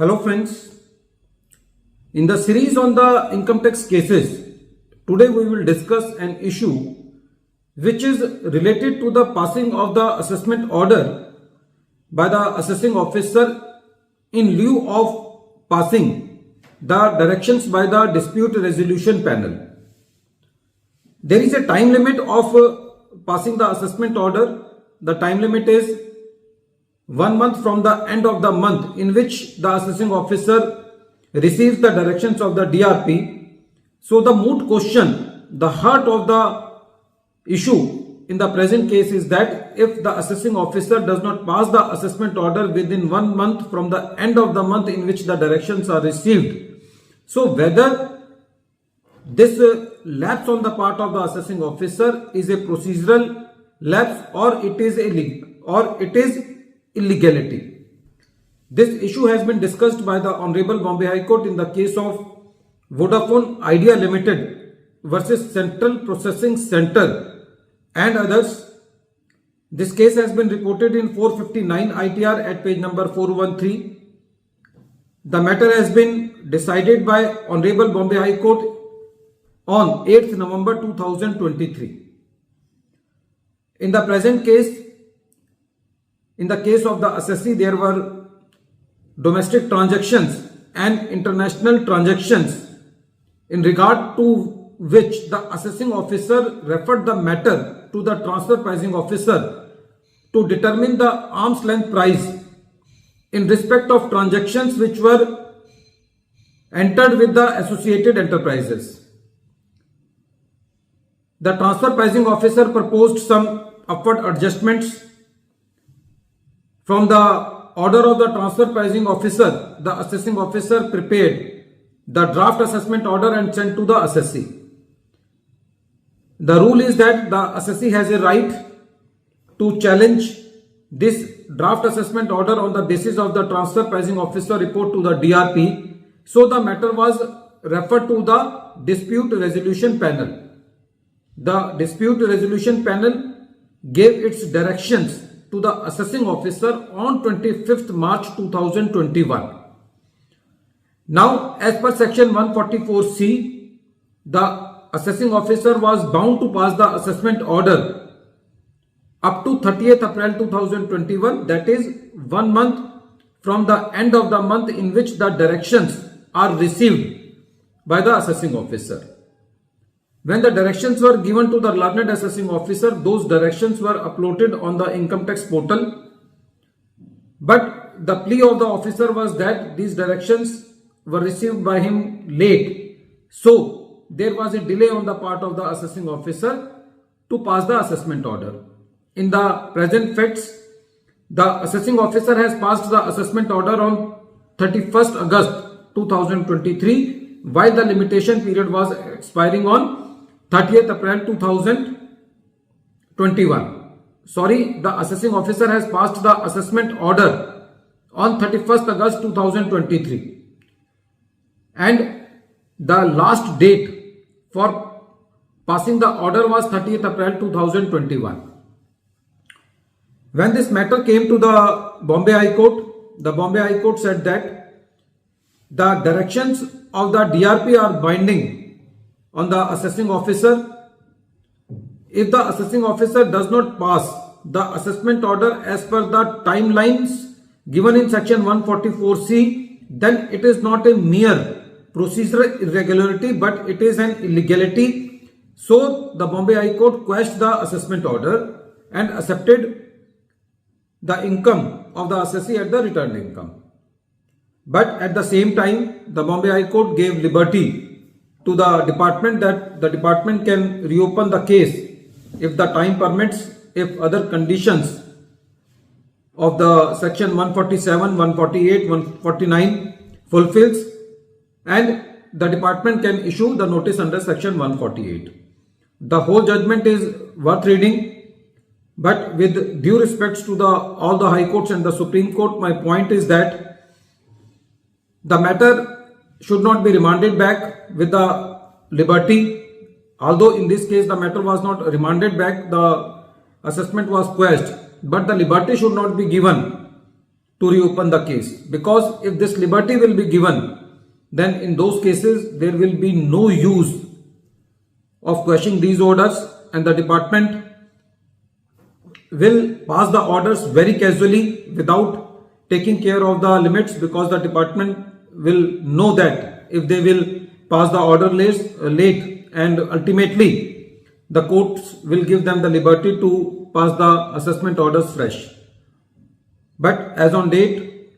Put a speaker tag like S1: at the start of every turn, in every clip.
S1: Hello friends, in the series on the income tax cases, today we will discuss an issue which is related to the passing of the assessment order by the assessing officer in lieu of passing the directions by the dispute resolution panel. There is a time limit of passing the assessment order. The time limit is 1 month from the end of the month in which the assessing officer receives the directions of the DRP. So the moot question, the heart of the issue in the present case is that if the assessing officer does not pass the assessment order within 1 month from the end of the month in which the directions are received, so whether this lapse on the part of the assessing officer is a procedural lapse or it is illegality. This issue has been discussed by the Honorable Bombay High Court in the case of Vodafone Idea Limited versus Central Processing Center and others. This case has been reported in 459 ITR at page number 413. The matter has been decided by Honorable Bombay High Court on 8th November 2023. In the present case, in the case of the assessee, there were domestic transactions and international transactions in regard to which the assessing officer referred the matter to the transfer pricing officer to determine the arm's length price in respect of transactions which were entered with the associated enterprises. The transfer pricing officer proposed some upward adjustments. From the order of the transfer pricing officer, the assessing officer prepared the draft assessment order and sent to the assessee. The rule is that the assessee has a right to challenge this draft assessment order on the basis of the transfer pricing officer report to the DRP. So the matter was referred to the dispute resolution panel. The dispute resolution panel gave its directions to the assessing officer on 25th March 2021. Now, as per section 144C, the assessing officer was bound to pass the assessment order up to 30th April 2021, that is 1 month from the end of the month in which the directions are received by the assessing officer. When the directions were given to the learned assessing officer, those directions were uploaded on the income tax portal. But the plea of the officer was that these directions were received by him late. So there was a delay on the part of the assessing officer to pass the assessment order. In the present facts, the assessing officer has passed the assessment order on 31st August 2023 while the limitation period was expiring on 30th April 2021. The assessing officer has passed the assessment order on 31st August 2023 and the last date for passing the order was 30th April 2021. When this matter came to the Bombay High Court, the Bombay High Court said that the directions of the DRP are binding on the assessing officer. If the assessing officer does not pass the assessment order as per the timelines given in section 144C, then it is not a mere procedural irregularity but it is an illegality. So the Bombay High Court quashed the assessment order and accepted the income of the assessee at the returned income. But at the same time, the Bombay High Court gave liberty to the department that the department can reopen the case if the time permits, if other conditions of the section 147, 148, 149 fulfills, and the department can issue the notice under section 148. The whole judgment is worth reading, but with due respects to all the high courts and the Supreme Court, my point is that the matter should not be remanded back with the liberty. Although in this case the matter was not remanded back, the assessment was quashed, but the liberty should not be given to reopen the case, because if this liberty will be given, then in those cases there will be no use of quashing these orders, and the department will pass the orders very casually without taking care of the limits, because the department will know that if they will pass the order late, and ultimately the courts will give them the liberty to pass the assessment orders fresh. But as on date,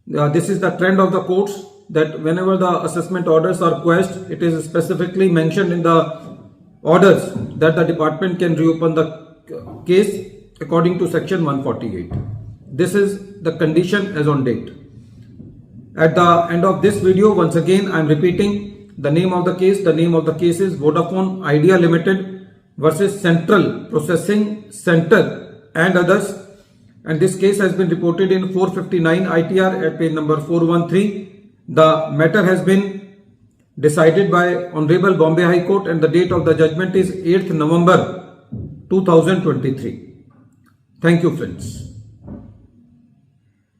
S1: this is the trend of the courts, that whenever the assessment orders are quashed, it is specifically mentioned in the orders that the department can reopen the case according to section 148. This is the condition as on date. At the end of this video, once again I am repeating the name of the case. The name of the case is Vodafone Idea Limited versus Central Processing Center and others, and this case has been reported in 459 ITR at page number 413. The matter has been decided by Honorable Bombay High Court, and the date of the judgment is 8th November 2023. Thank you, friends.